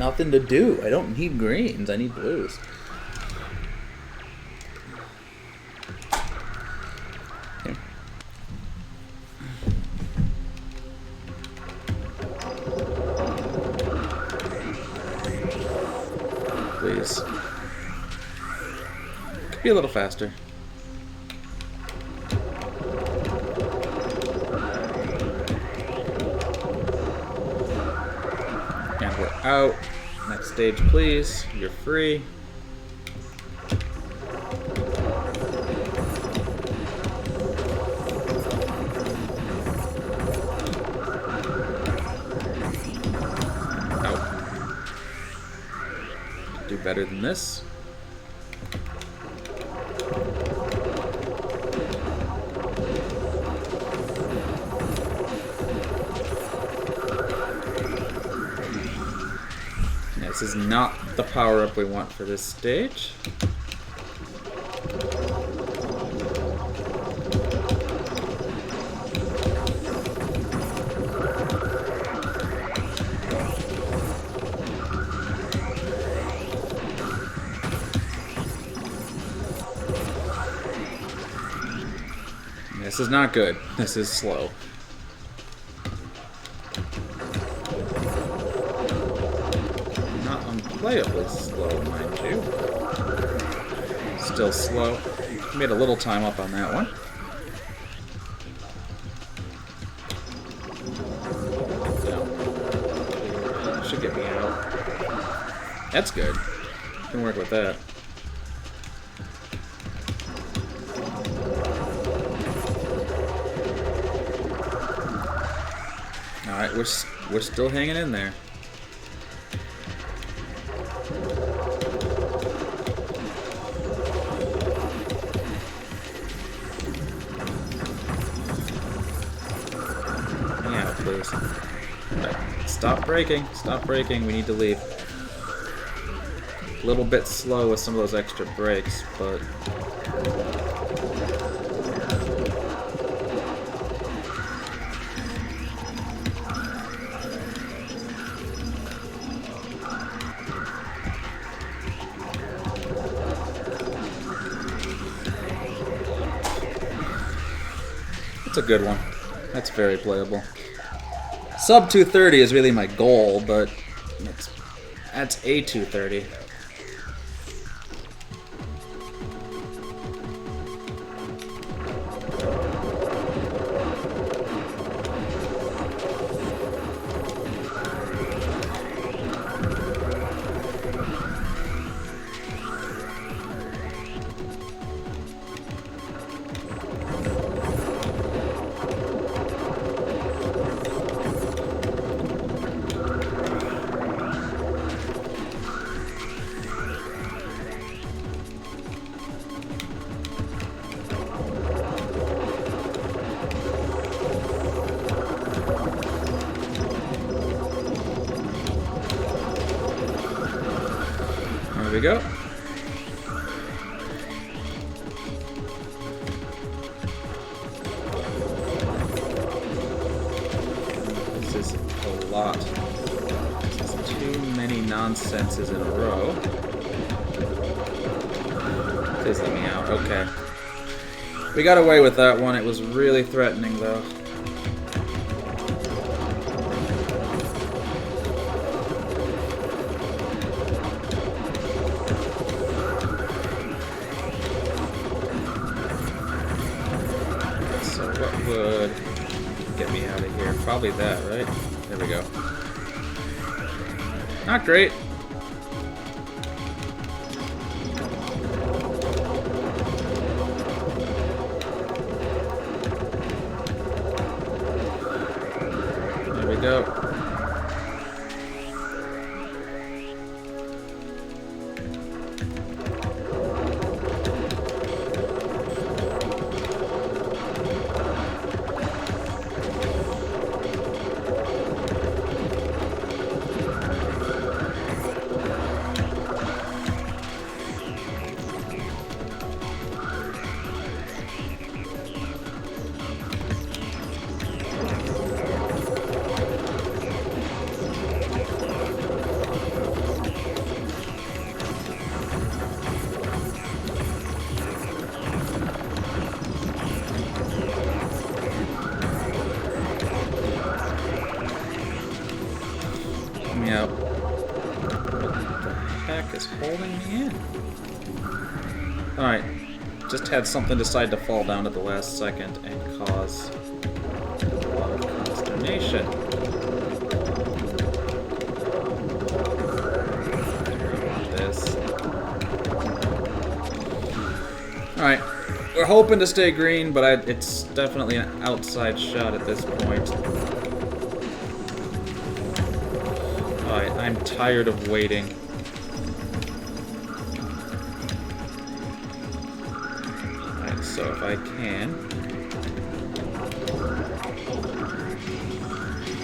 nothing to do. I don't need greens. I need blues. Okay. Please. Could be a little faster. And we're out. Next stage, please. You're free. Out. Do better than this. This is not the power-up we want for this stage. This is not good. This is slow. Playably slow, mind you. Still slow. Made a little time up on that one. So, should get me out. That's good. Can work with that. All right, we're still hanging in there. Please. Right. Stop braking. Stop braking. We need to leave. A little bit slow with some of those extra brakes, but... It's a good one. That's very playable. Sub 230 is really my goal, but that's a 230. There we go. This is a lot. This is too many nonsenses in a row. Please let me out. Okay. We got away with that one. It was really threatening, though. What would get me out of here? Probably that, right? There we go. Not great. There we go. heck is holding me in? Alright. Just had something decide to fall down at the last second and cause a lot of consternation. This. Alright. We're hoping to stay green, but it's definitely an outside shot at this point. Alright, I'm tired of waiting. Alright, so if I can...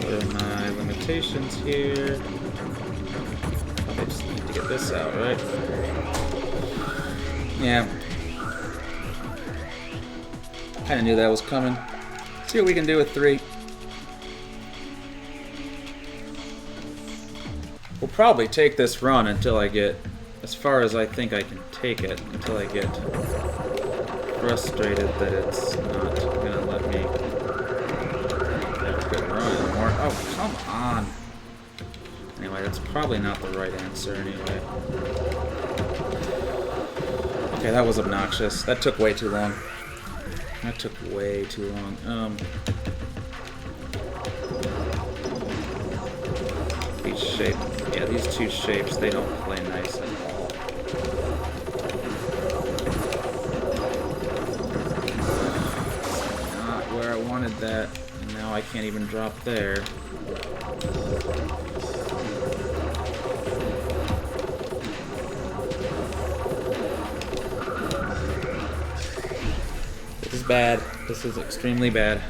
what are my limitations here? I just need to get this out, right? Yeah. Kinda knew that was coming. Let's see what we can do with 3. We'll probably take this run until I get as far as I think I can take it, until I get frustrated that it's not gonna let me have a good run anymore. Oh, come on! Anyway, that's probably not the right answer anyway. Okay, that was obnoxious. That took way too long. That took way too long. These shapes, yeah, these two shapes, they don't play nice at all. Not where I wanted that. And now I can't even drop there. This is bad. This is extremely bad.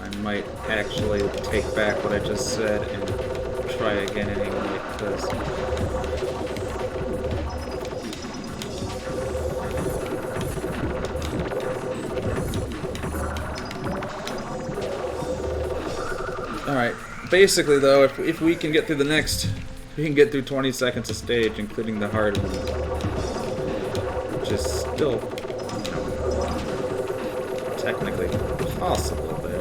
I might actually take back what I just said and try again anyway, because... Alright, basically though, if we can get through the next... we can get through 20 seconds of stage, including the hard one, which is still... technically possible there.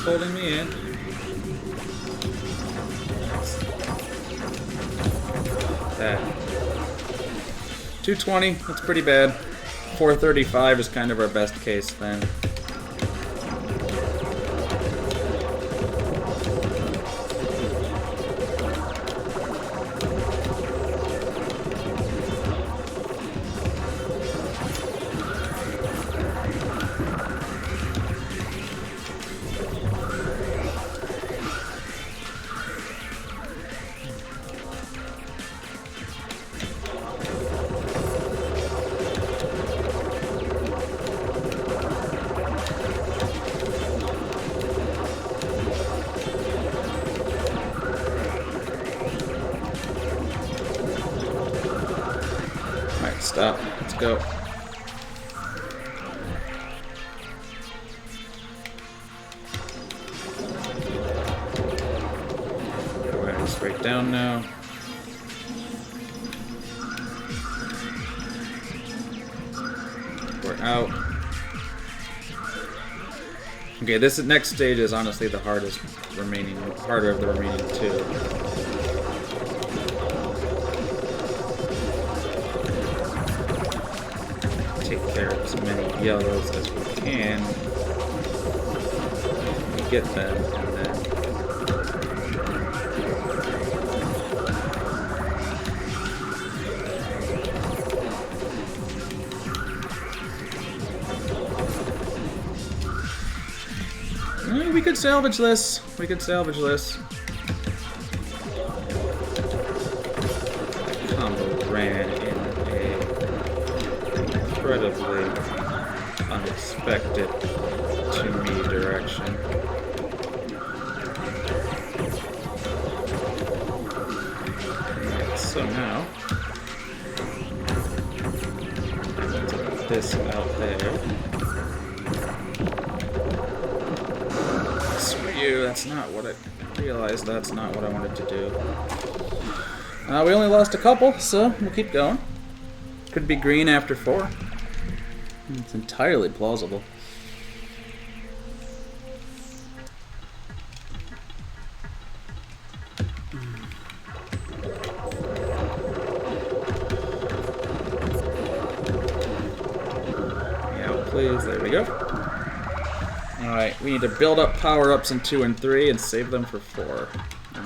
Holding me in. That 220, that's pretty bad. 435 is kind of our best case then. Stop. Let's go. We're heading straight down now. We're out. Okay, this next stage is honestly the harder of the remaining 2. Take care of as many yellows as we can. We get them, and then we could salvage this. We could salvage this. Combo ran in incredibly unexpected to me direction. this out there. Screw you, that's not what I realized. That's not what I wanted to do. We only lost a couple, so we'll keep going. Could be green after 4. It's entirely plausible. Please, there we go. Alright, we need to build up power-ups in 2 and 3 and save them for 4. I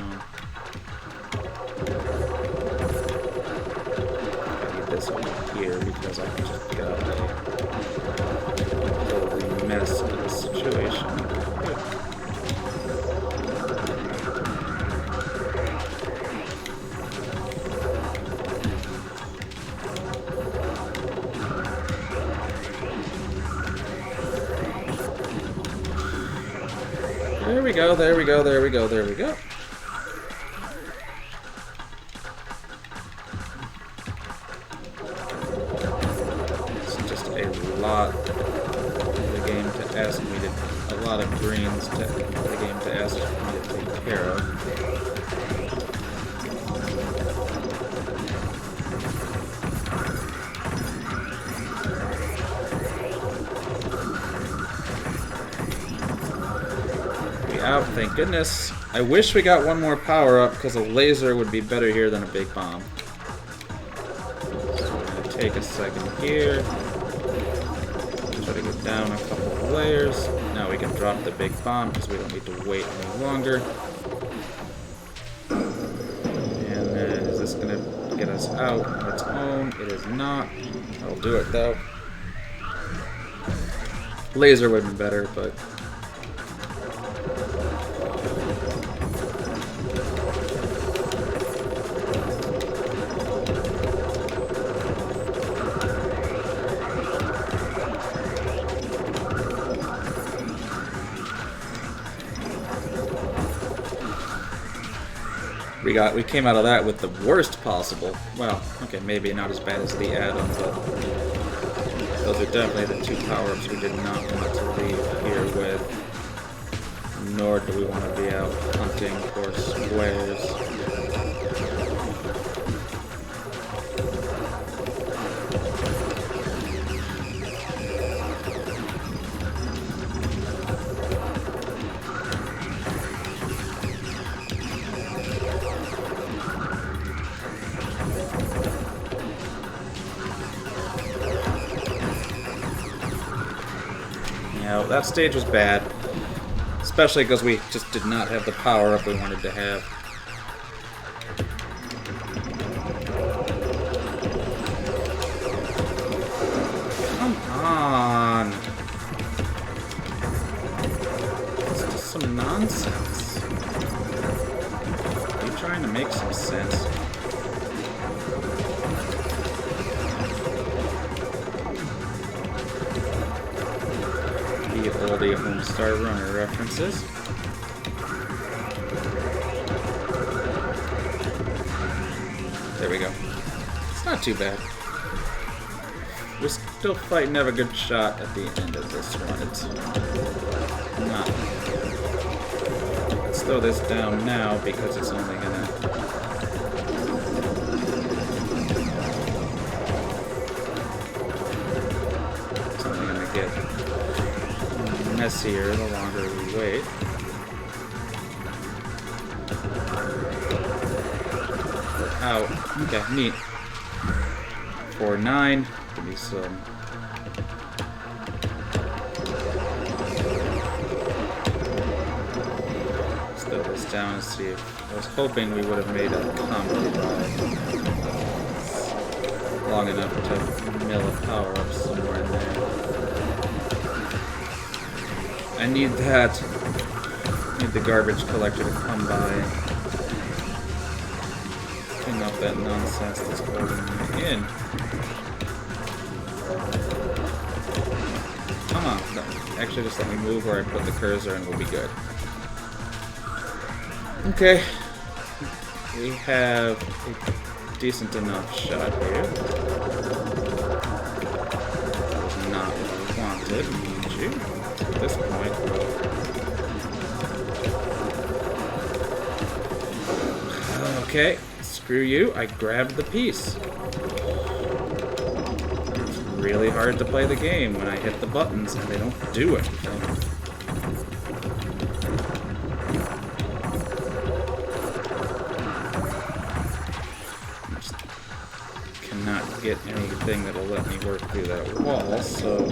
need this over here because I just got a totally mess of the situation. There we go, there we go, there we go, there we go. It's just a lot of the game to ask me to, a lot of greens to the game to ask me to take care of. Out, thank goodness. I wish we got one more power up because a laser would be better here than a big bomb. So we're going to take a second here. Try to go down a couple of layers. Now we can drop the big bomb because we don't need to wait any longer. And then is this going to get us out on its own? It is not. I'll do it though. Laser would be better, but we came out of that with the worst possible. Well, okay, maybe not as bad as the add-on, but those are definitely the 2 power-ups we did not want to leave here with. Nor do we want to be out hunting for squares. That stage was bad, especially because we just did not have the power-up we wanted to have. Come on! It's just some nonsense. Are you trying to make some sense? The Homestar Runner references. There we go. It's not too bad. We're still fighting to have a good shot at the end of this one. It's not. Let's throw this down now because it's only gonna. It's only gonna get messier the longer we wait. We're out. Okay, neat. 4-9. Give me some. Let's throw this down and see if. I was hoping we would have made a combo ride long enough to mill a power up somewhere in there. I need that. I need the garbage collector to come by and clean up that nonsense that's holding me in. Come on. No, actually, just let me move where I put the cursor and we'll be good. Okay. We have a decent enough shot here. Didn't need you at this point. Okay, screw you. I grabbed the piece. It's really hard to play the game when I hit the buttons and they don't do anything. Get anything that'll let me work through that wall, so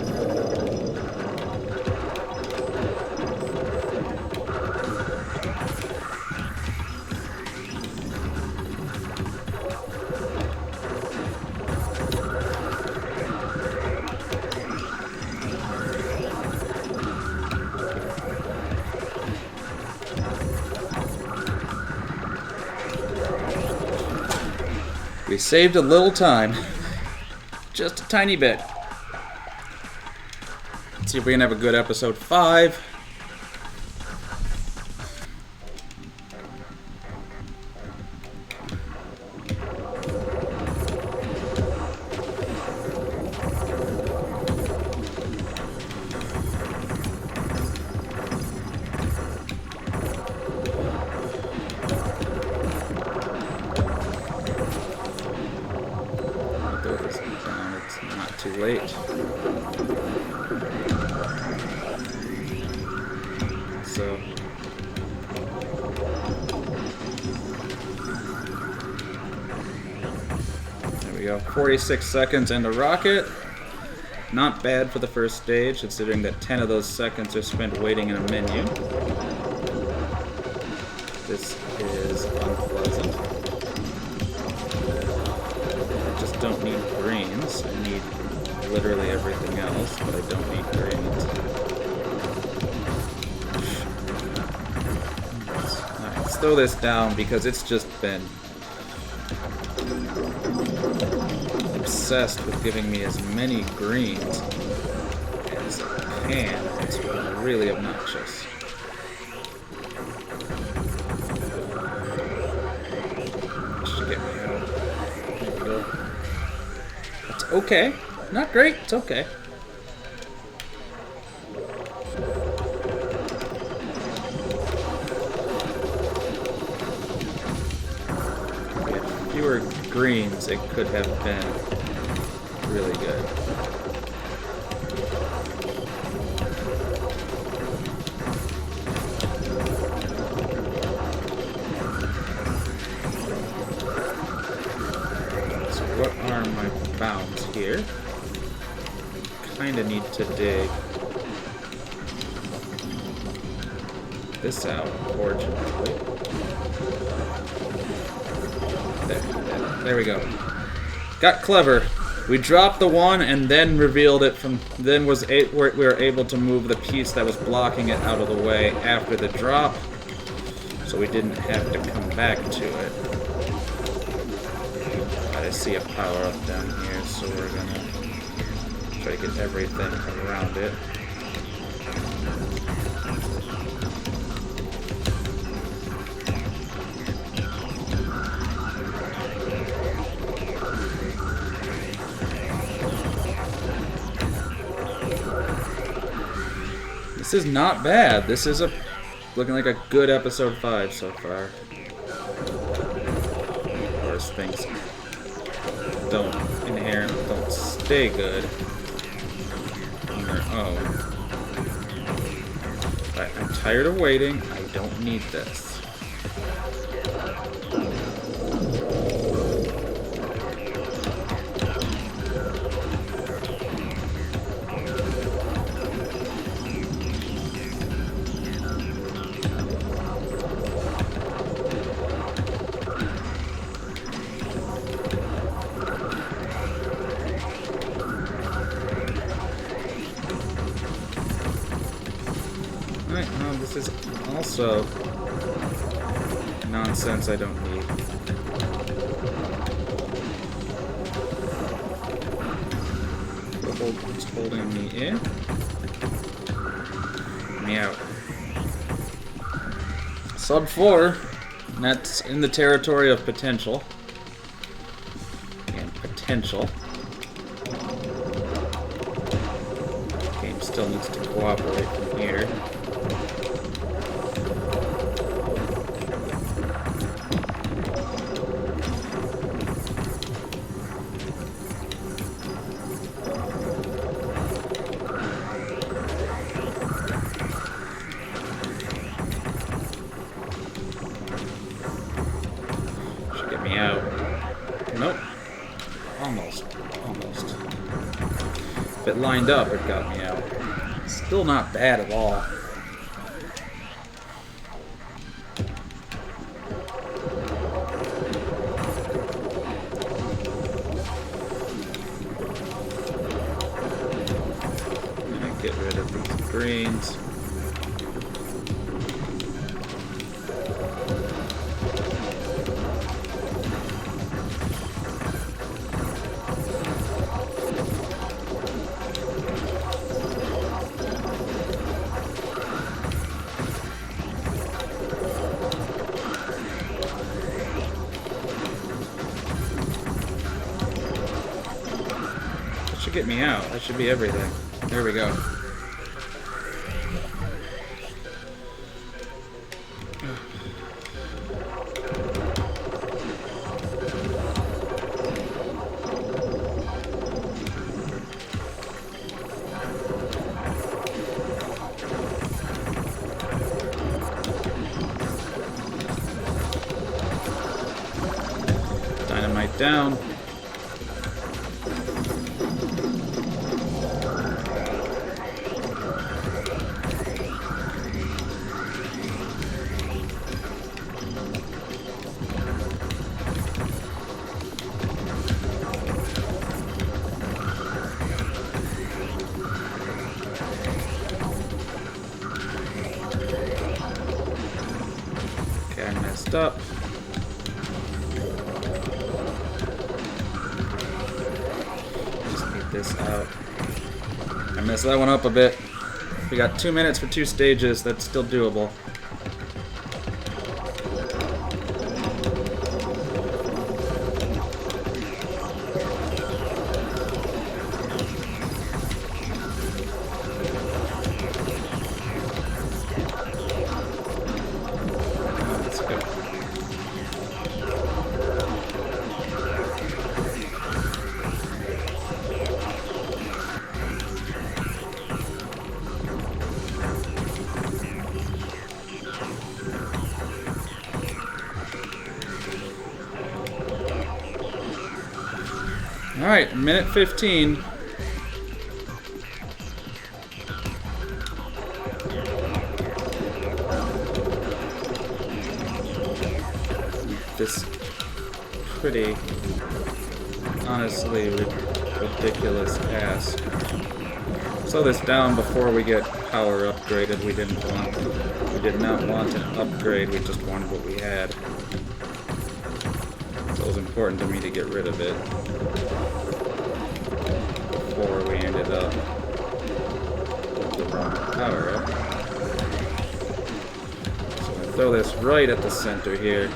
we saved a little time. Just a tiny bit. Let's see if we can have a good episode 5. Too late. So there we go. 46 seconds and a rocket. Not bad for the first stage, considering that 10 of those seconds are spent waiting in a menu. This is unpleasant. I just don't need greens. I need literally everything else, but I don't need greens. Alright, let's throw this down because it's just been obsessed with giving me as many greens as it can. It's really obnoxious. Should get me out. There we go. It's okay. Not great, it's okay. With fewer greens, it could have been really good. So what are my bounds here? Kinda need to dig this out, fortunately. There we go. Got clever. We dropped the one and then revealed it from. Then we were able to move the piece that was blocking it out of the way after the drop, so we didn't have to come back to it. But I see a power up down here, so we're gonna try to get everything around it. This is not bad. This is looking like a good episode 5 so far. Of course, things don't stay good on their own. But I'm tired of waiting. I don't need this. This is also nonsense I don't need. Just holding me in. Me out. Sub 4. And that's in the territory of potential. And potential. Game's cooperate from here. Should get me out. Nope. Almost. Almost. If it lined up, it got me out. Still not bad at all. Get rid of these greens. That should get me out. That should be everything. There we go. Dynamite down. Okay, I messed up. Just need this out. I messed that one up a bit. We got 2 minutes for 2 stages. That's still doable. Let's go. Alright, minute 15. This pretty, honestly, ridiculous task. Slow this down before we get power upgraded. We did not want an upgrade, we just wanted what we had. So it was important to me to get rid of it before we ended up with the wrong power up. So I'm gonna throw this right at the center here.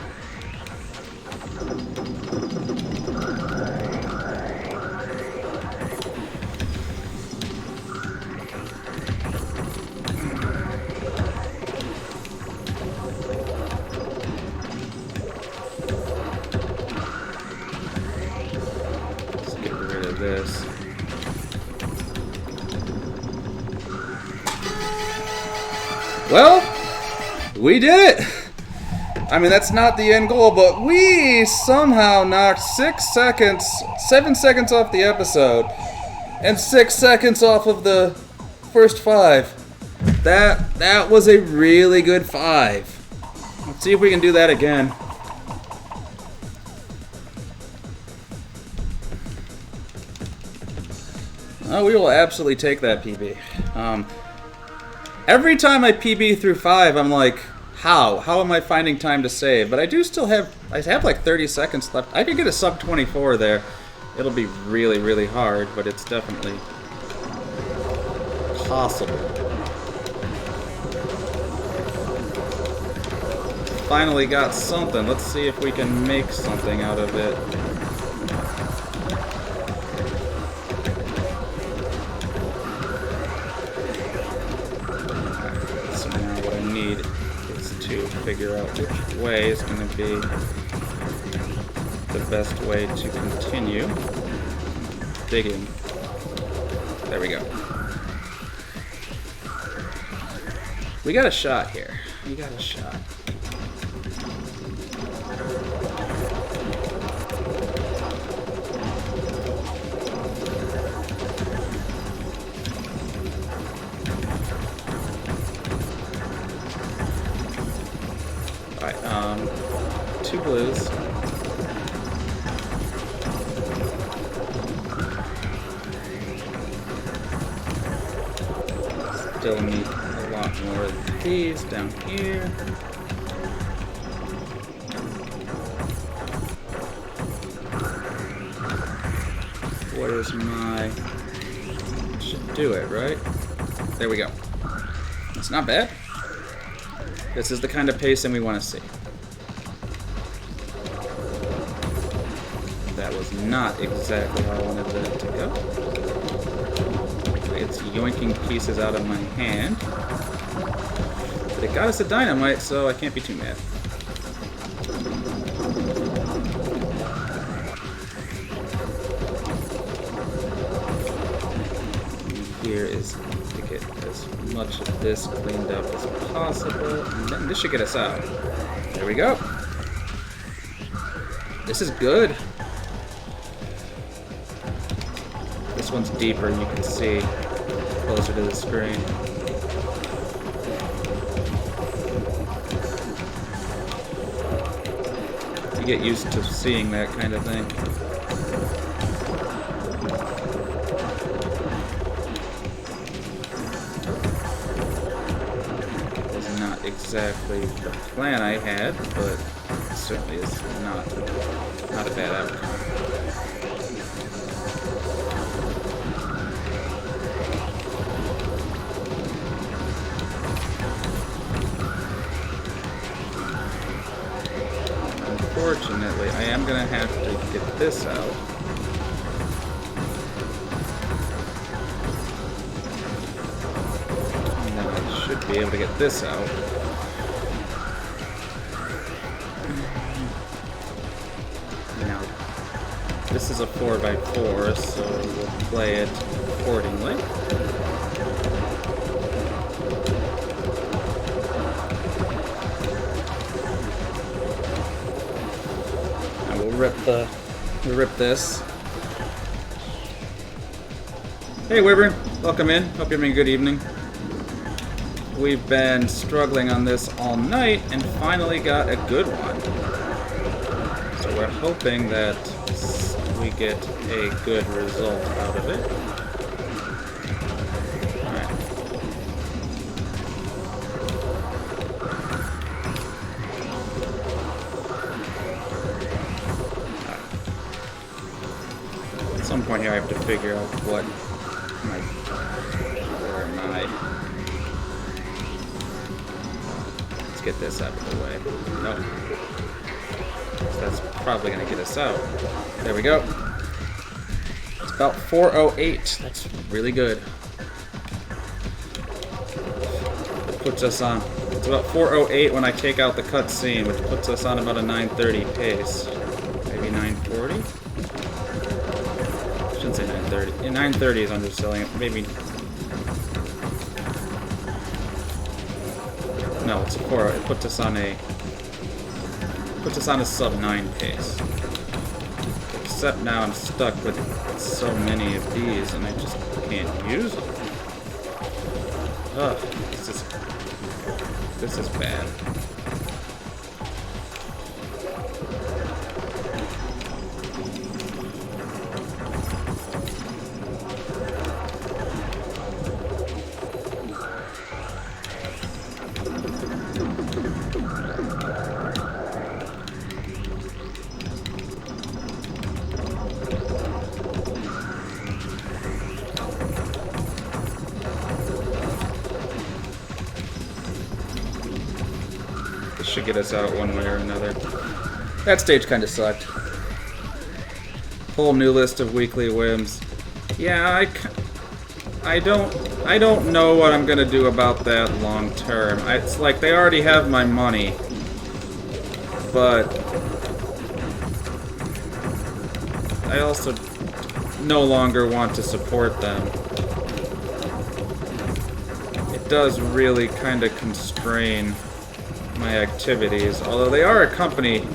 This. Well, we did it! I mean, that's not the end goal, but we somehow knocked 7 seconds off the episode, and 6 seconds off of the first 5. That was a really good 5. Let's see if we can do that again. Oh, we will absolutely take that PB. Every time I PB through 5, I'm like, how? How am I finding time to save? But I do still have, I have like 30 seconds left. I could get a sub 24 there. It'll be really, really hard, but it's definitely possible. Finally got something. Let's see if we can make something out of it. to figure out which way is going to be the best way to continue digging. There we go. We got a shot here. We got a shot. Alright, 2 blues. Still need a lot more of these down here. Where's my... Should do it, right? There we go. It's not bad. This is the kind of pacing we want to see. That was not exactly how I wanted that to go. It's yoinking pieces out of my hand. But it got us a dynamite, so I can't be too mad. And here is to get as much of this cleaned up as possible. And then this should get us out. There we go. This is good. This one's deeper, and you can see closer to the screen. You get used to seeing that kind of thing. It's not exactly the plan I had, but it certainly is not a bad outcome. Unfortunately, I am going to have to get this out. And then I should be able to get this out. Now, this is a 4x4, so we'll play it accordingly. We'll rip this. Hey Wyvern, welcome in. Hope you're having a good evening. We've been struggling on this all night and finally got a good one. So we're hoping that we get a good result out of it. At some point here I have to figure out where am I? Let's get this out of the way. Nope. So that's probably going to get us out. There we go. It's about 4:08. That's really good. It puts us on. It's about 4:08 when I take out the cutscene, which puts us on about a 9:30 pace. Maybe 9:40? I shouldn't say 9:30. 9:30 is underselling it. Maybe. No, it's 4. It puts us on a sub 9 pace. Except now I'm stuck with so many of these and I just can't use them. Ugh, this is bad. Should get us out one way or another. That stage kind of sucked. Whole new list of weekly whims. Yeah, I don't know what I'm gonna do about that long term. It's like they already have my money, but I also no longer want to support them. It does really kind of constrain my activities, although they are a company.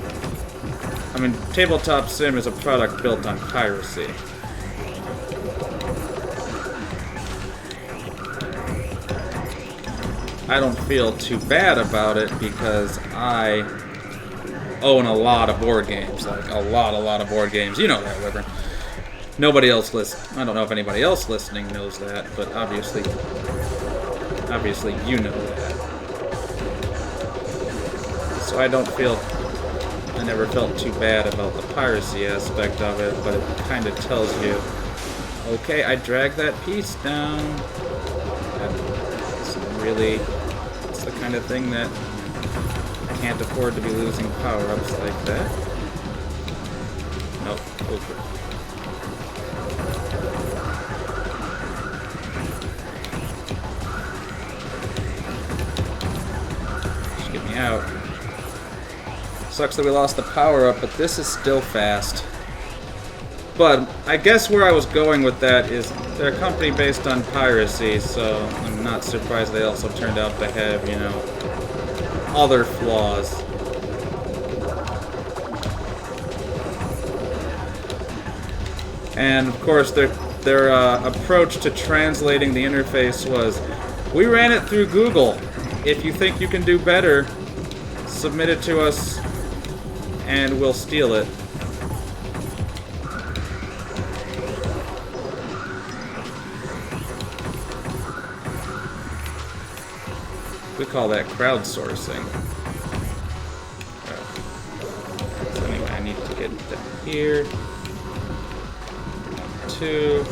I mean, Tabletop Sim is a product built on piracy. I don't feel too bad about it because I own a lot of board games, like a lot of board games. You know that, Wyvern. Nobody else I don't know if anybody else listening knows that, but obviously you know that. So I never felt too bad about the piracy aspect of it, but it kind of tells you, okay, I dragged that piece down. It's the kind of thing that you can't afford to be losing power-ups like that. Nope, over. Just get me out. Sucks that we lost the power-up, but this is still fast. But I guess where I was going with that is they're a company based on piracy, so I'm not surprised they also turned out to have, you know, other flaws. And of course, their approach to translating the interface was, we ran it through Google. If you think you can do better, submit it to us, and we'll steal it. We call that crowdsourcing. So anyway, I need to get down here. 2.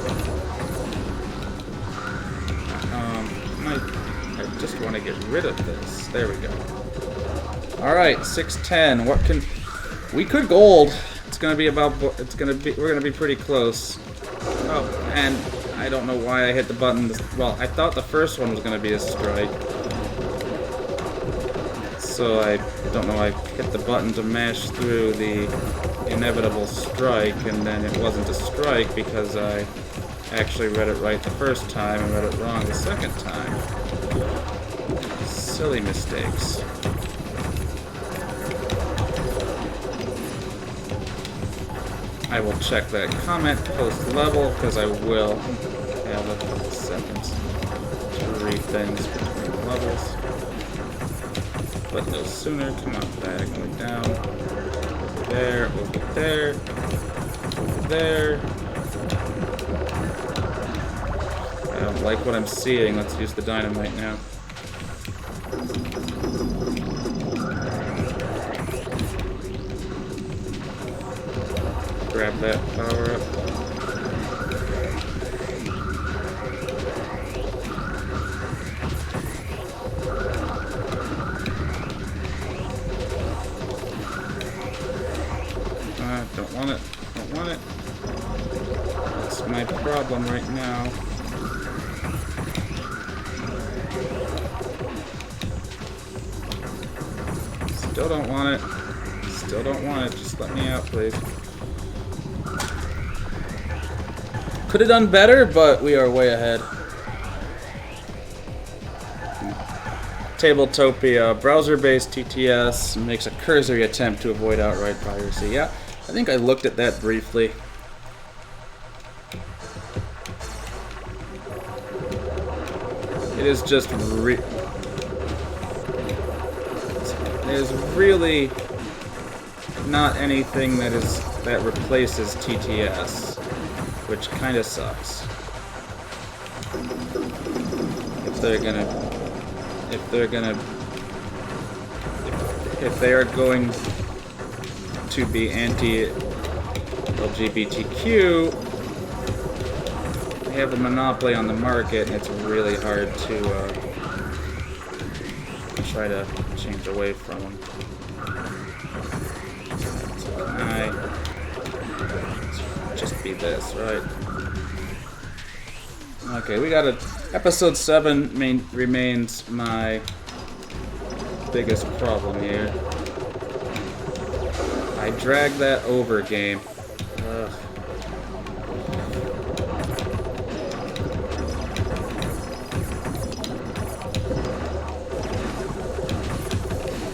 I just want to get rid of this. There we go. All right, 610. What can we could gold? It's gonna be about. We're gonna be pretty close. Oh, and I don't know why I hit the button. Well, I thought the first one was gonna be a strike. So I don't know, I hit the button to mash through the inevitable strike, and then it wasn't a strike because I actually read it right the first time and read it wrong the second time. Silly mistakes. I will check that comment post-level because I will have a couple seconds to read things between levels. But no sooner, come on, diagonally down, over there, over there, over there. I don't like what I'm seeing. Let's use the dynamite now. Grab that power up. Don't want it. Don't want it. That's my problem right now. Still don't want it. Still don't want it. Just let me out, please. Could have done better, but we are way ahead. Tabletopia, browser-based TTS, makes a cursory attempt to avoid outright piracy. Yeah, I think I looked at that briefly. It is just there's really not anything that replaces TTS, which kind of sucks. If they are going to be anti-LGBTQ, they have a monopoly on the market, and it's really hard to try to change away from them. So can I just be this, right? Okay, we got a... Episode 7 remains my biggest problem here. I dragged that over game. Ugh.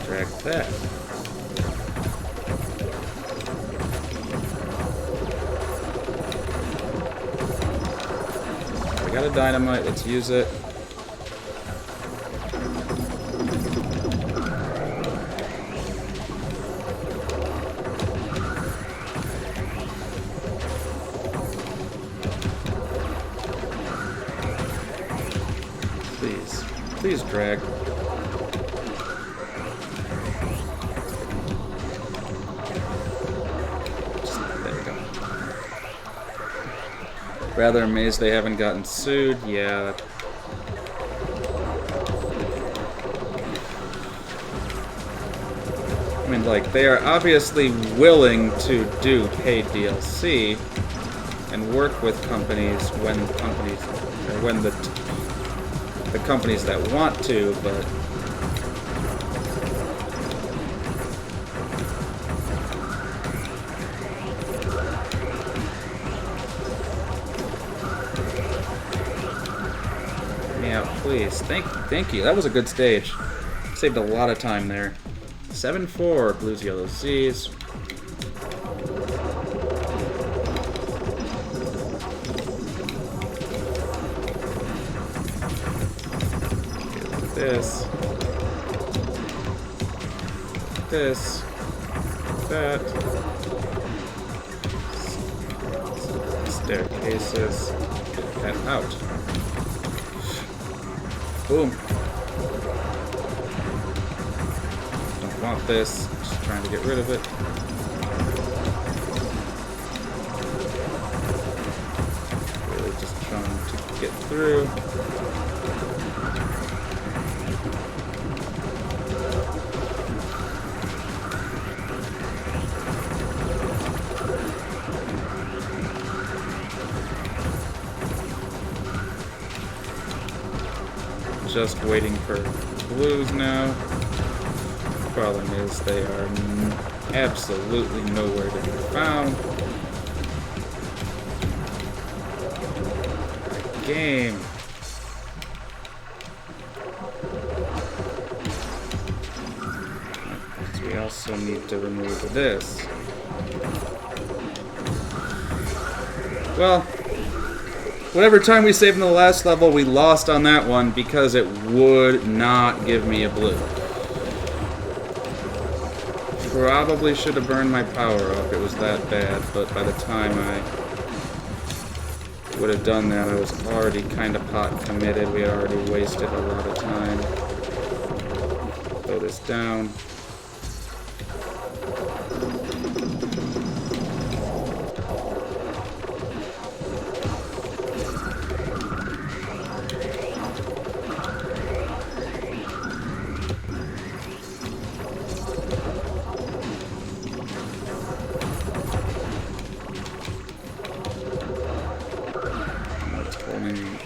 Drag that. We got a dynamite, let's use it. Please. Please drag. There we go. Rather amazed they haven't gotten sued. Yeah. I mean, like, they are obviously willing to do paid DLC and work with companies when companies, or when the companies that want to, but yeah, please. Thank you. That was a good stage. Saved a lot of time there. 7-4, blues, yellows, Z's. This. This. That. Staircases. Get that out. Boom. Don't want this. Just trying to get rid of it. Really just trying to get through. Just waiting for blues now. Problem is they are absolutely nowhere to be found. Game. We also need to remove this. Well, whatever time we saved in the last level, we lost on that one because it would not give me a blue. Probably should have burned my power up, it was that bad, but by the time I would have done that, I was already kind of pot committed. We had already wasted a lot of time. Throw this down.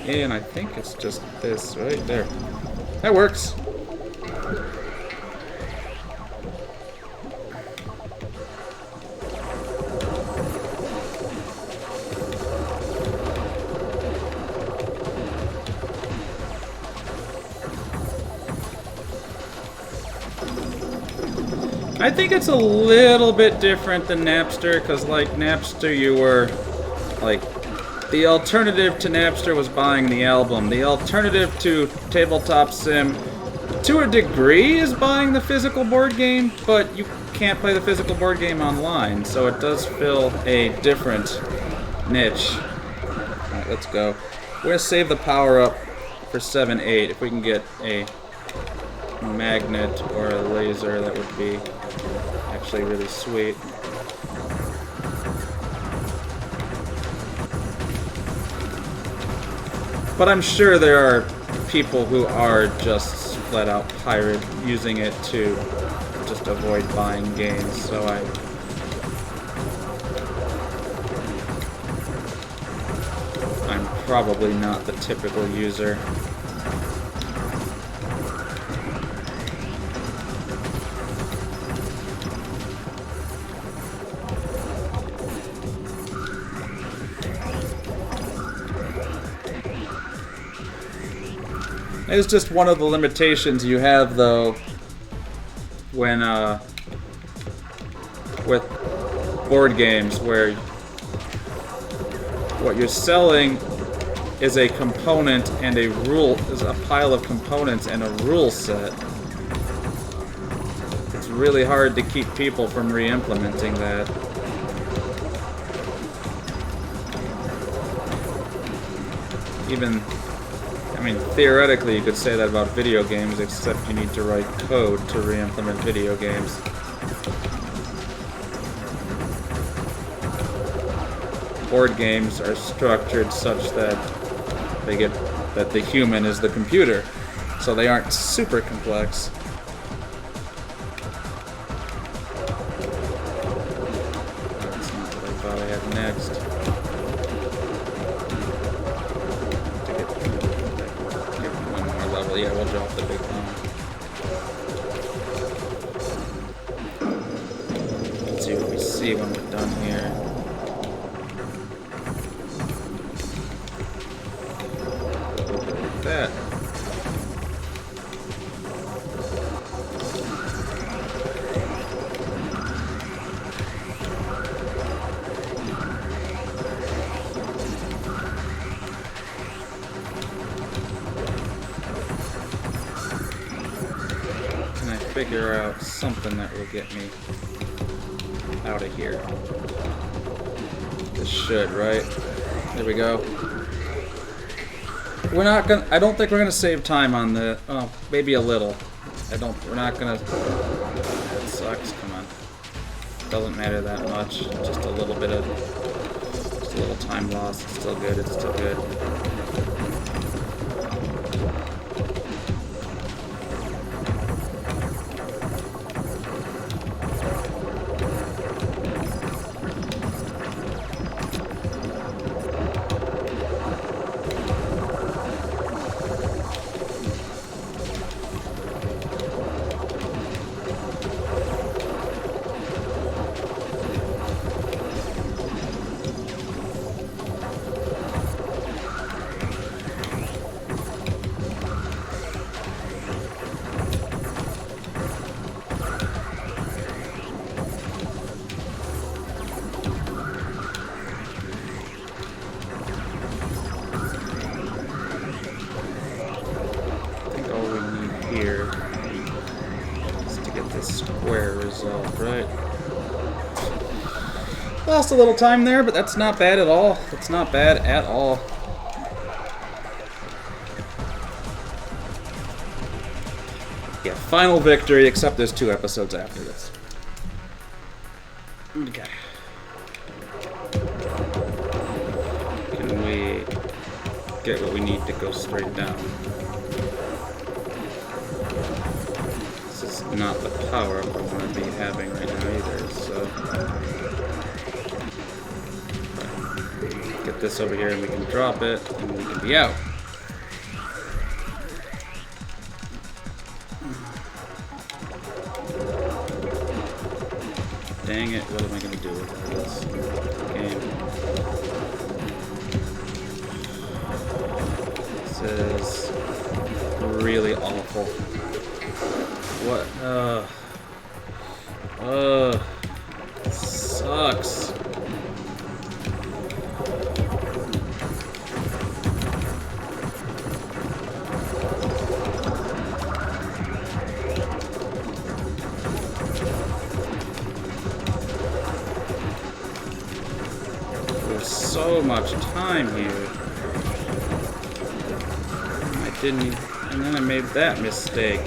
And I think it's just this right there. That works. I think it's a little bit different than Napster, because like Napster you were like, the alternative to Napster was buying the album. The alternative to Tabletop Sim, to a degree, is buying the physical board game, but you can't play the physical board game online, so it does fill a different niche. Alright, let's go. We're going to save the power up for 7-8. If we can get a magnet or a laser, that would be actually really sweet. But I'm sure there are people who are just flat out pirate, using it to just avoid buying games, so I'm probably not the typical user. It's just one of the limitations you have, though, when, with board games, where what you're selling is a component and a rule, is a pile of components and a rule set. It's really hard to keep people from re-implementing that. Even, I mean, theoretically you could say that about video games, except you need to write code to re-implement video games. Board games are structured such that that the human is the computer, so they aren't super complex. That's not what I thought I had next. To get one more level, yeah, we'll drop the big one. Let's see what we see when we're done here. That. Can I figure out something that will get me out of here? This should, right? There we go. We're not gonna. I don't think we're gonna save time on the. Oh, maybe a little. We're not gonna. That sucks. Come on. Doesn't matter that much. Just a little bit of. Just a little time lost. It's still good. It's still good. Lost a little time there, but that's not bad at all. That's not bad at all. Yeah, final victory, except there's 2 episodes after this. Okay. Can we get what we need to go straight down? This is not the power up I want to be having right now either, so... Get this over here and we can drop it and we can be out. Dang it, what am I gonna do with all this game? This is really awful. What? Sucks. So much time here. I didn't even, and then I made that mistake.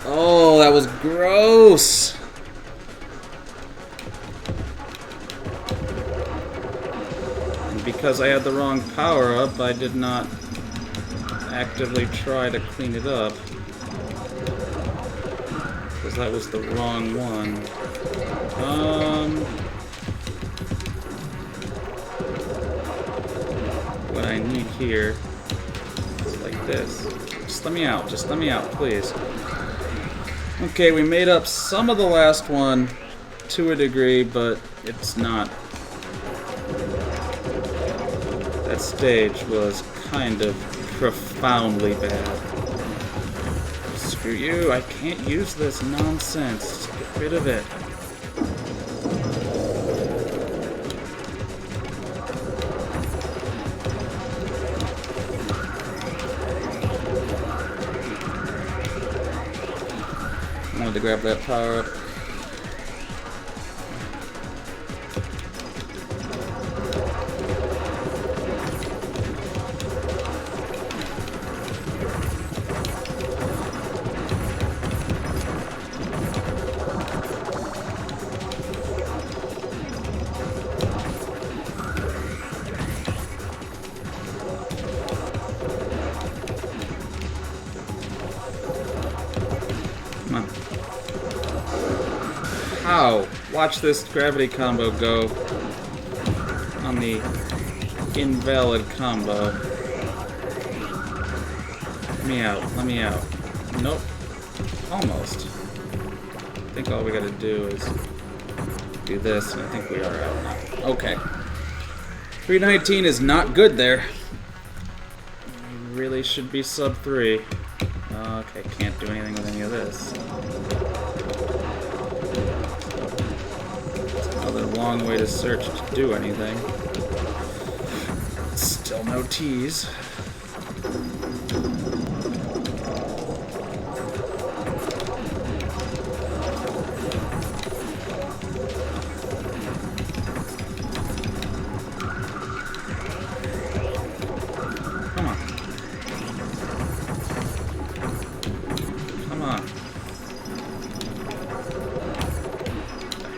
Oh, that was gross. And because I had the wrong power up, I did not actively try to clean it up. Because that was the wrong one. what I need here is like this. Just let me out. Just let me out, please. Okay, we made up some of the last one to a degree, but it's not. That stage was kind of profoundly bad. Screw you, I can't use this nonsense. Just get rid of it. I wanted to grab that power up. Come on. How? Watch this gravity combo go on the invalid combo. Let me out. Let me out. Nope. Almost. I think all we gotta do is do this, and I think we are out now. Okay. 319 is not good there. We really should be sub 3. Okay, can't do anything with any of this. It's another long way to search to do anything. Still no T's.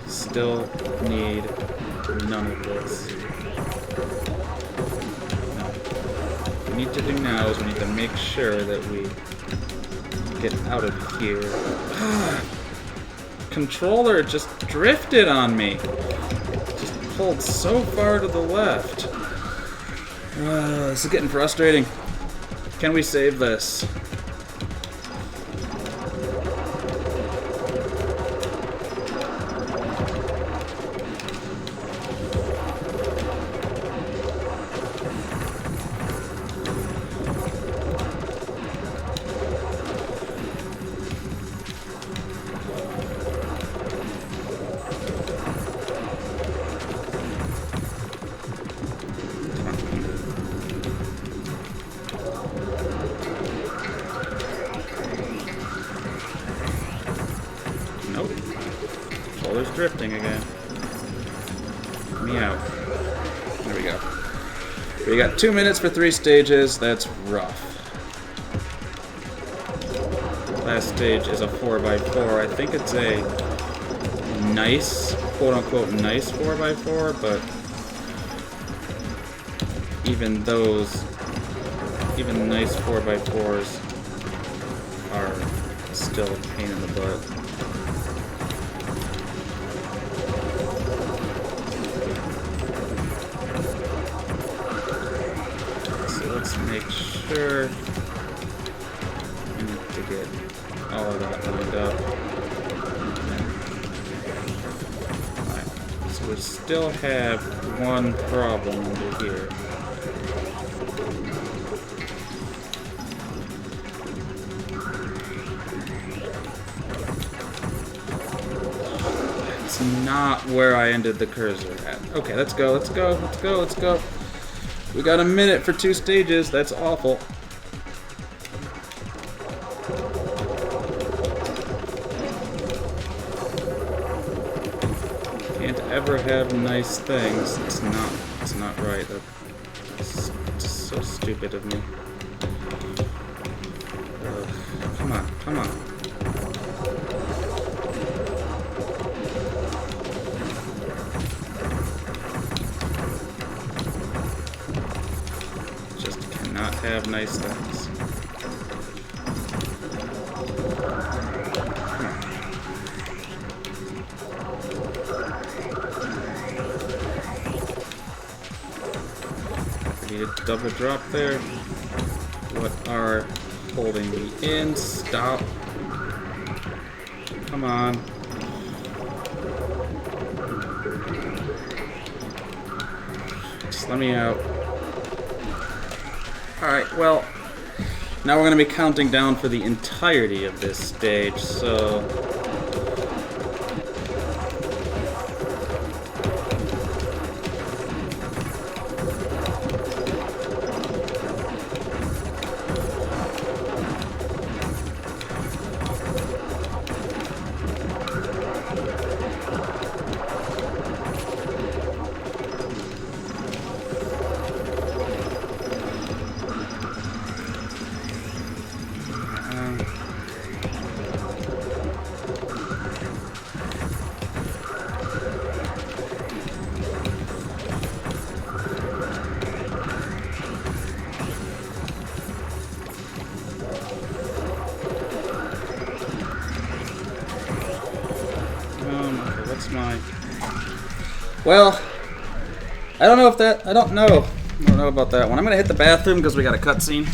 Still need none of this. No. What we need to do now is we need to make sure that we get out of here. Controller just drifted on me. Just pulled so far to the left. This is getting frustrating. Can we save this? Nope. Controller's drifting again. Let me out. There we go. We got 2 minutes for 3 stages. That's rough. Last stage is a 4x4. I think it's a nice, quote-unquote, nice 4x4, but even nice 4x4s are still a pain in the butt. Let's make sure we need to get all of that lined up. Alright, so we still have one problem under here. It's not where I ended the cursor at. Okay, let's go, let's go, let's go, let's go. We got a minute for 2 stages. That's awful. Can't ever have nice things. It's not right. That's so stupid of me. Come on, come on. Not have nice things. I needed double drop there. What are holding me in? Stop. Come on. Just let me out. Alright, well, now we're going to be counting down for the entirety of this stage, so... Well, I don't know if that... I don't know about that one. I'm gonna hit the bathroom because we got a cutscene.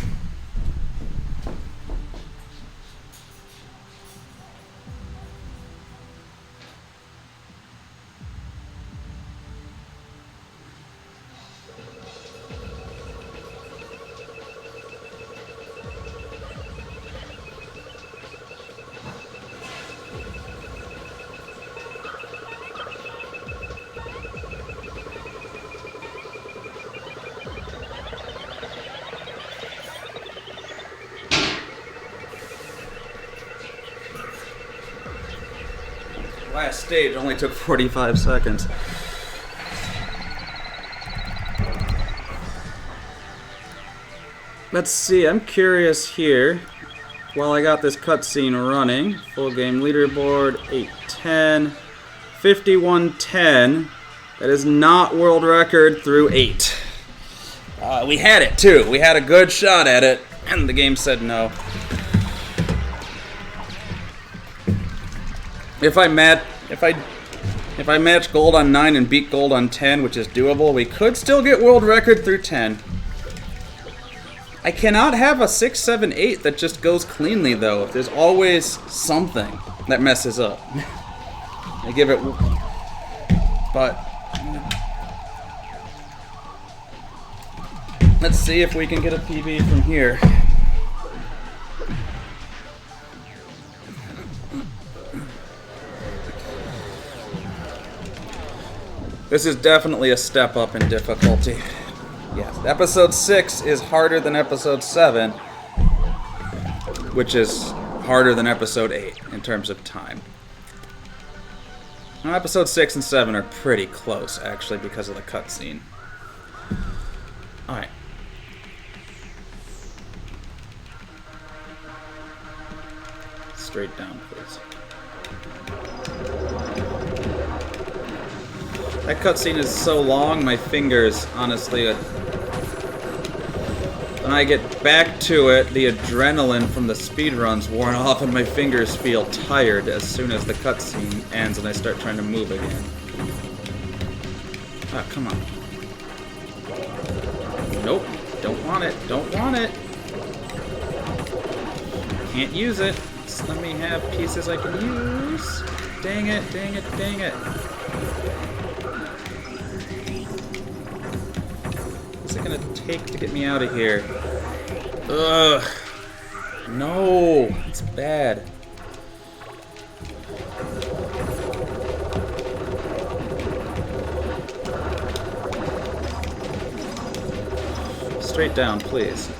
Last stage only took 45 seconds. Let's see, I'm curious here. While I got this cutscene running, full game leaderboard, 810, 5110. That is not world record through 8. We had it too. We had a good shot at it, and the game said no. If I match gold on 9 and beat gold on 10, which is doable, we could still get world record through 10. I cannot have a 6, 7, 8 that just goes cleanly, though. There's always something that messes up. I give it... But... let's see if we can get a PB from here. This is definitely a step up in difficulty. Yes, episode 6 is harder than episode 7, which is harder than episode 8 in terms of time. Now, episode 6 and 7 are pretty close, actually, because of the cutscene. Alright. Straight down, please. That cutscene is so long, my fingers, honestly, when I get back to it, the adrenaline from the speedrun's worn off and my fingers feel tired as soon as the cutscene ends and I start trying to move again. Ah, come on. Nope, don't want it, don't want it. Can't use it. Just let me have pieces I can use. Dang it, dang it, dang it. What's it gonna take to get me out of here? Ugh. No, it's bad. Straight down, please.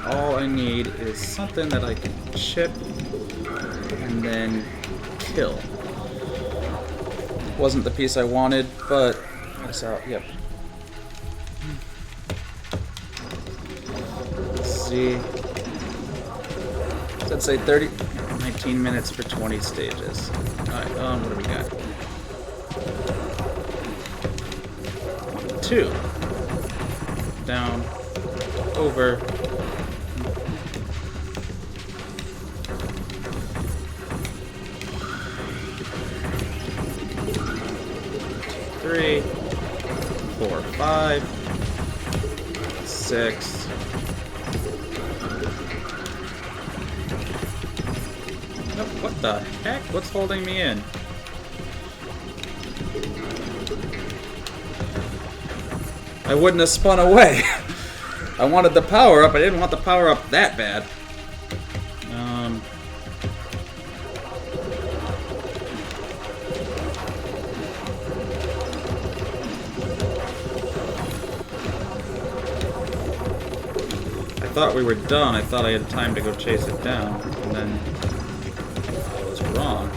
All I need is something that I can chip and then kill. Wasn't the piece I wanted, but that's out. Yep. Let's see. Let's say 19 minutes for 20 stages. Alright, what do we got? 2. Down. Over. 3. 5, 6. Oh, what the heck? What's holding me in? I wouldn't have spun away. I wanted the power up. I didn't want the power up that bad. I thought we were done. I thought I had time to go chase it down, and then I was wrong.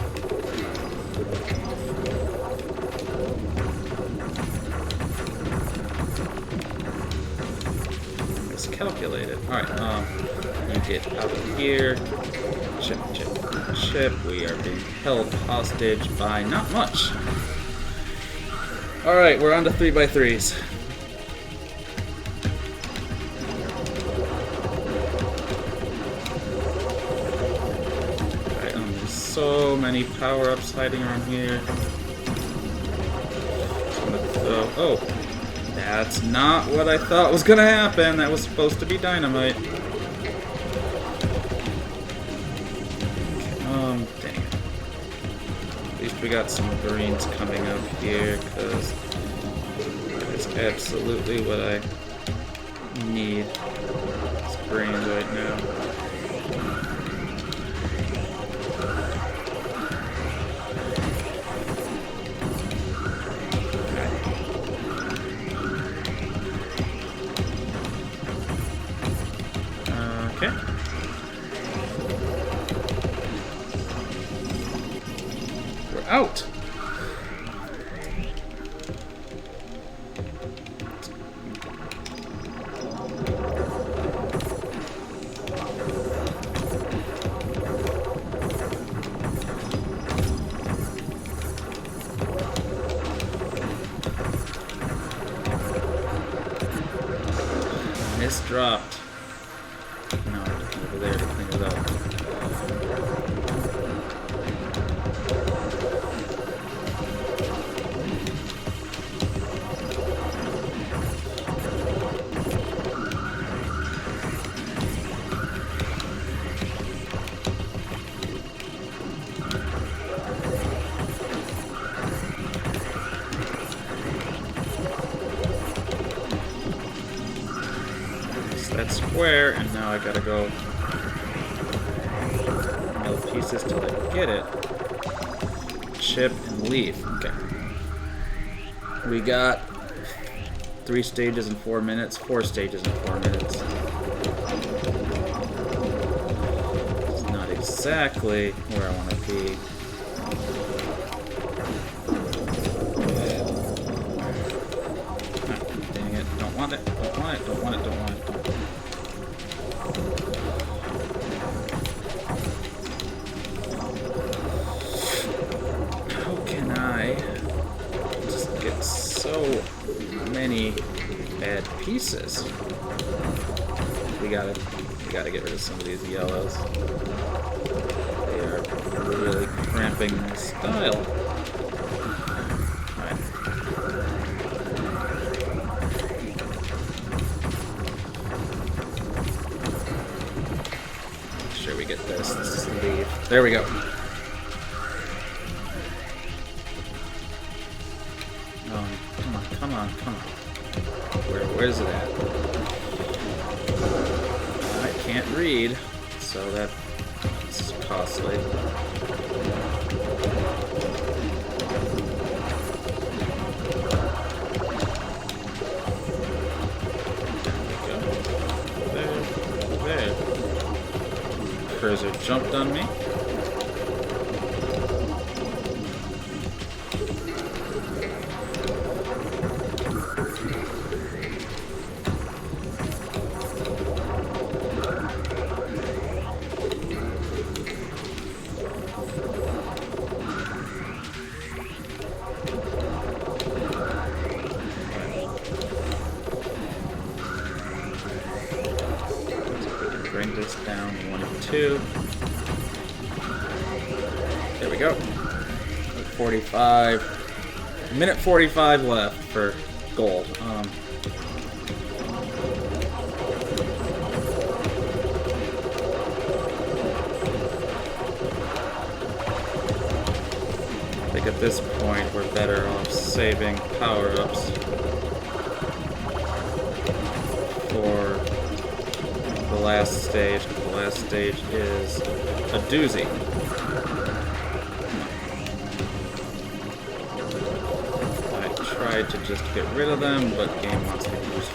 Miscalculated. Alright, you get out of here. Chip, chip, chip. We are being held hostage by not much. Alright, we're on to 3x3s. So many power-ups hiding around here. Oh, that's not what I thought was gonna happen. That was supposed to be dynamite. Dang it. At least we got some greens coming up here, because that is absolutely what I need. It's greens right now. We're out. Dropped. No, over there to clean it up. That's square, and now I gotta go mill pieces till I get it. Chip and leaf. Okay. We got 3 stages in 4 minutes, 4 stages in 4 minutes. It's not exactly where I want to be. Dang it. Don't want it. Don't want it. Don't want it. Don't want it. So many bad pieces. We gotta get rid of some of these yellows. They are really cramping my style. Alright. Make sure we get this. This is the lead. There we go. Come on. Where's it at? I can't read, so that's costly. There. Cursor jumped on me. Bring this down 1 and 2. There we go. 45. Minute 45 left for gold. I think at this point we're better off saving power-ups for the last stage. The last stage is a doozy. I tried to just get rid of them, but the game wants me to use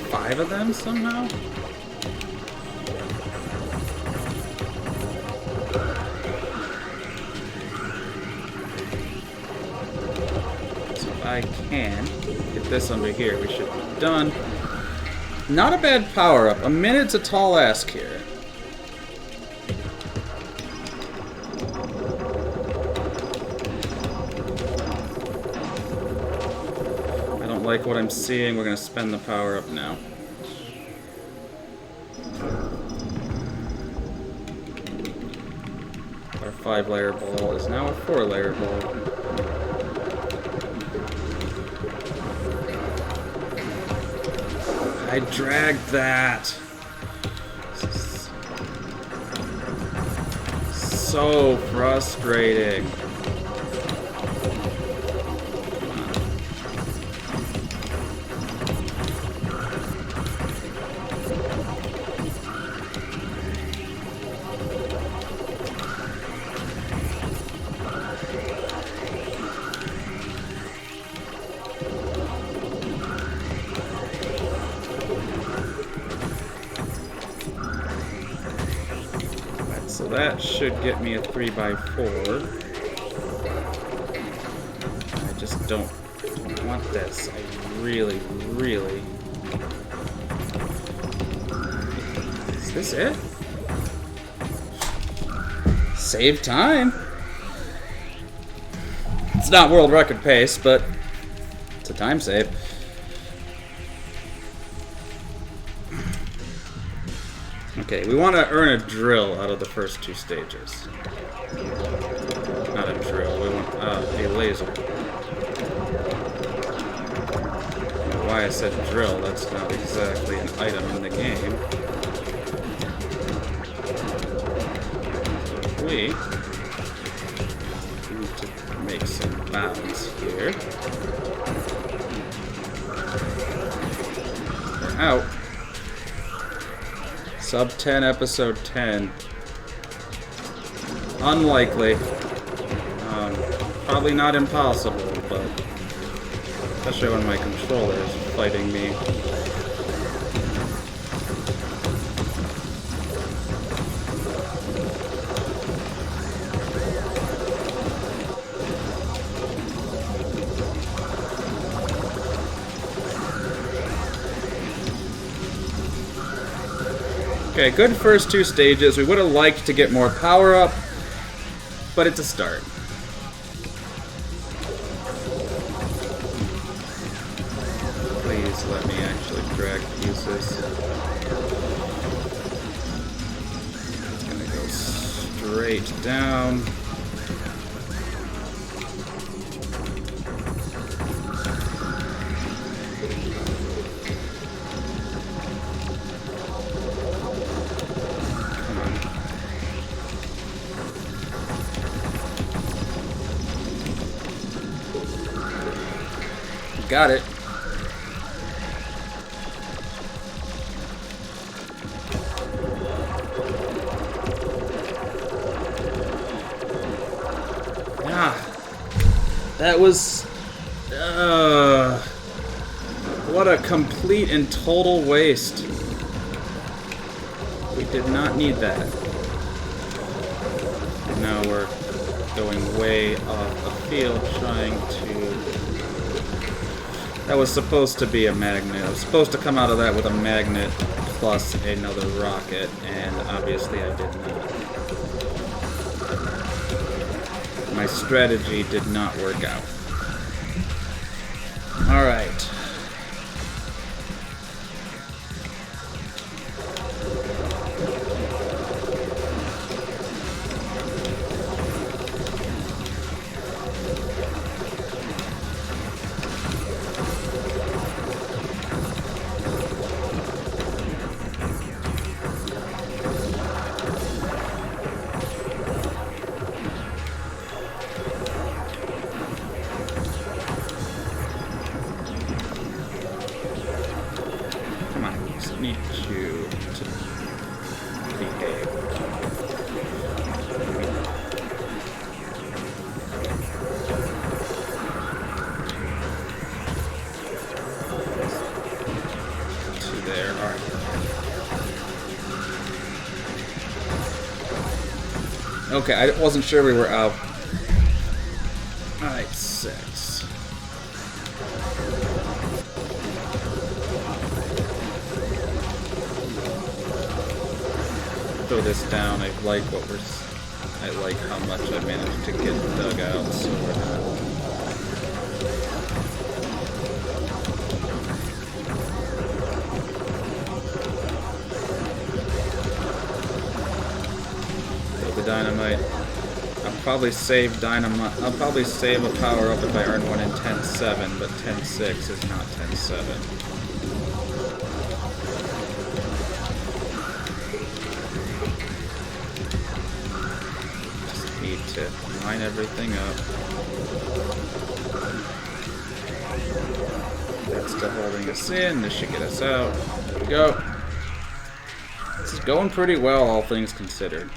5 of them somehow. So if I can get this under here, we should be done. Not a bad power-up. A minute's a tall ask here. I don't like what I'm seeing. We're going to spend the power-up now. Our 5-layer ball is now a 4-layer ball. I dragged that. So frustrating. So that should get me a 3x4. I just don't want this. I really. Is this it? Save time. It's not world record pace, but it's a time save. Okay, we want to earn a drill out of the first 2 stages. Not a drill, we want a laser. Why I said drill, that's not exactly an item in the game. We need to make some bounds here. We're out. Sub 10, episode 10. Unlikely. Probably not impossible, but especially when my controller is fighting me. Okay, good first 2 stages. We would have liked to get more power up, but it's a start. Please let me actually drag pieces. It's gonna go straight down. Got it. That was... what a complete and total waste. We did not need that. And now we're going way off the field trying to... That was supposed to be a magnet. I was supposed to come out of that with a magnet plus another rocket, and obviously I did not. My strategy did not work out. Alright. Okay, I wasn't sure we were out. Alright, 6. Throw this down. I like how much I managed to get dug out, so we're not. Throw the dynamite. I'll probably save dynamite. I'll probably save a power up if I earn one in 10-7, but 10-6 is not 10-7. To line everything up. That's still holding us in. This should get us out. There we go. This is going pretty well, all things considered.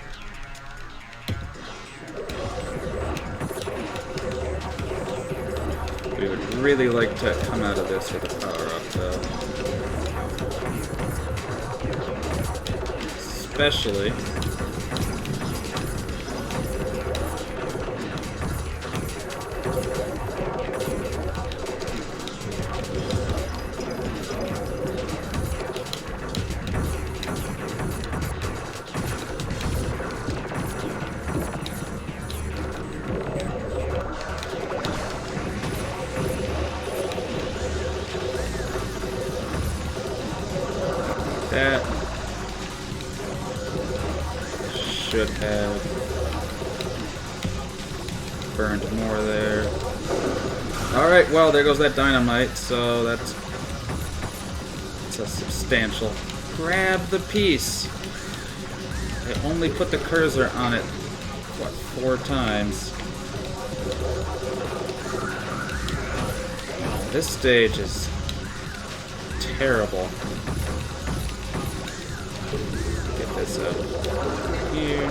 We would really like to come out of this with a power-up, though. Especially that should have burned more there. Alright, well, there goes that dynamite, so it's a substantial. Grab the piece! I only put the cursor on it, what, 4 times? This stage is terrible. Get this up here.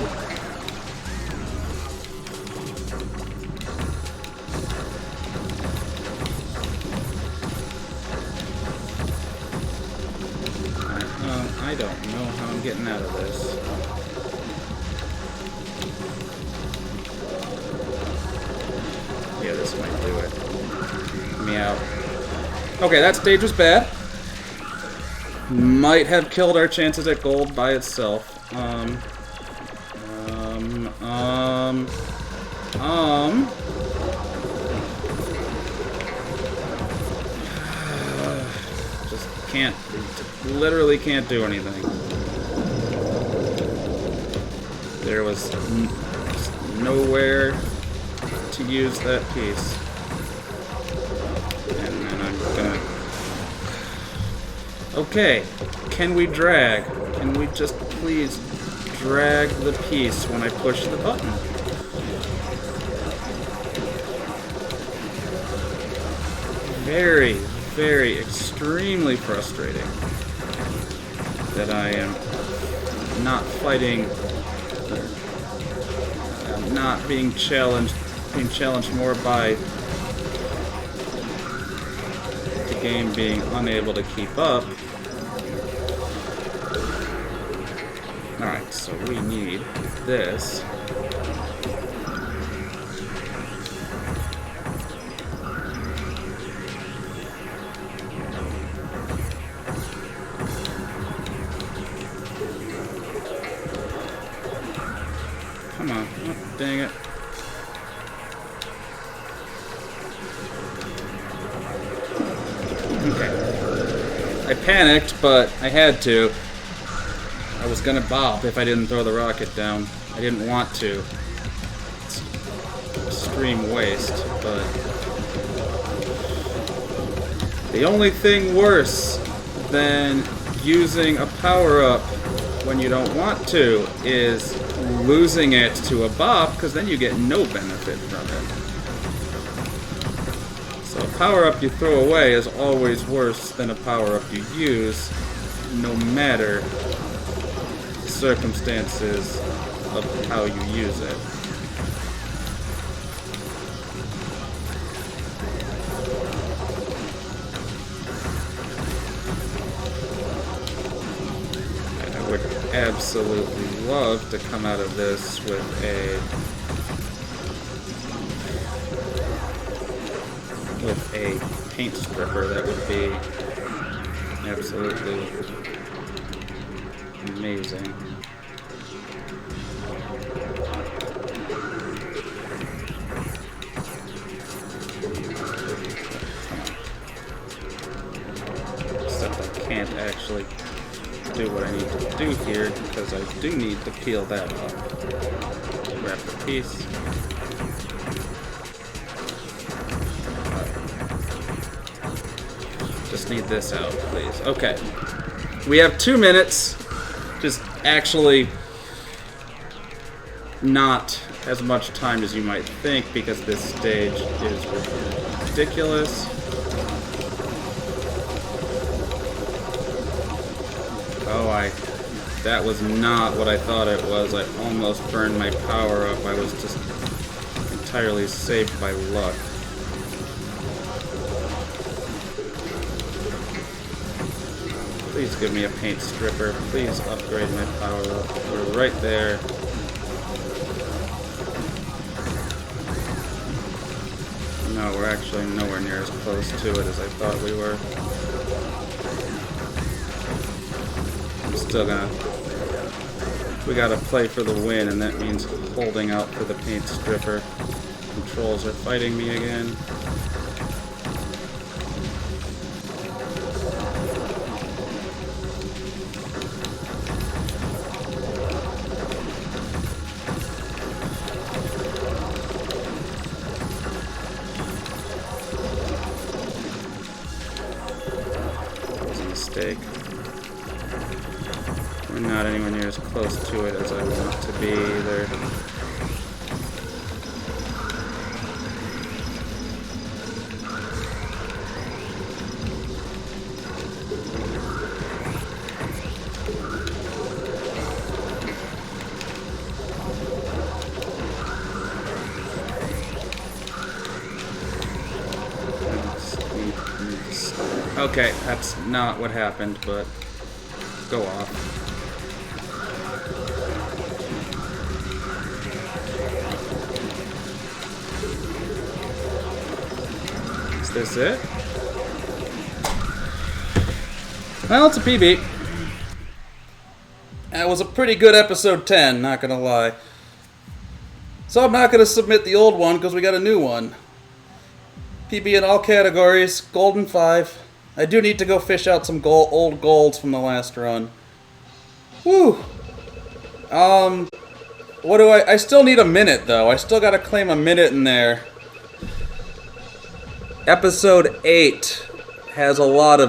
I don't know how I'm getting out of this. Yeah, this might do it. Get me out. Okay, that stage was bad. Might have killed our chances at gold by itself. Just can't, literally can't do anything. There was nowhere to use that piece. And then I'm gonna... Okay, can we drag? Can we just please drag the piece when I push the button? Very, very, extremely frustrating that I am not fighting, not being challenged more by the game being unable to keep up. Alright, so we need this. Come on. Oh, dang it. Okay. I panicked, but I had to. I was gonna bob if I didn't throw the rocket down. I didn't want to. It's extreme waste, but... The only thing worse than using a power-up when you don't want to is losing it to a bob, because then you get no benefit from it. So a power-up you throw away is always worse than a power-up you use, no matter the circumstances of how you use it. I would absolutely love to come out of this with a paint stripper. That would be absolutely amazing. Except I can't actually do what I need to do here because I do need to peel that off. Grab the piece. Just need this out, please. Okay. We have 2 minutes. Just actually not as much time as you might think because this stage is ridiculous. Oh, that was not what I thought it was. I almost burned my power up. I was just entirely saved by luck. Please give me a paint stripper. Please upgrade my power up. We're right there. No, we're actually nowhere near as close to it as I thought we were. I'm still gonna... We gotta play for the win, and that means holding out for the paint stripper. Controls are fighting me again. We're not anywhere near as close to it as I want to be either. Okay, that's not what happened, but go off. Is this it? Well, it's a PB. That was a pretty good episode 10, not gonna lie. So I'm not gonna submit the old one because we got a new one. PB in all categories, golden 5. I do need to go fish out some old golds from the last run. Woo! What do I still need a minute, though. I still gotta claim a minute in there. Episode 8 has a lot of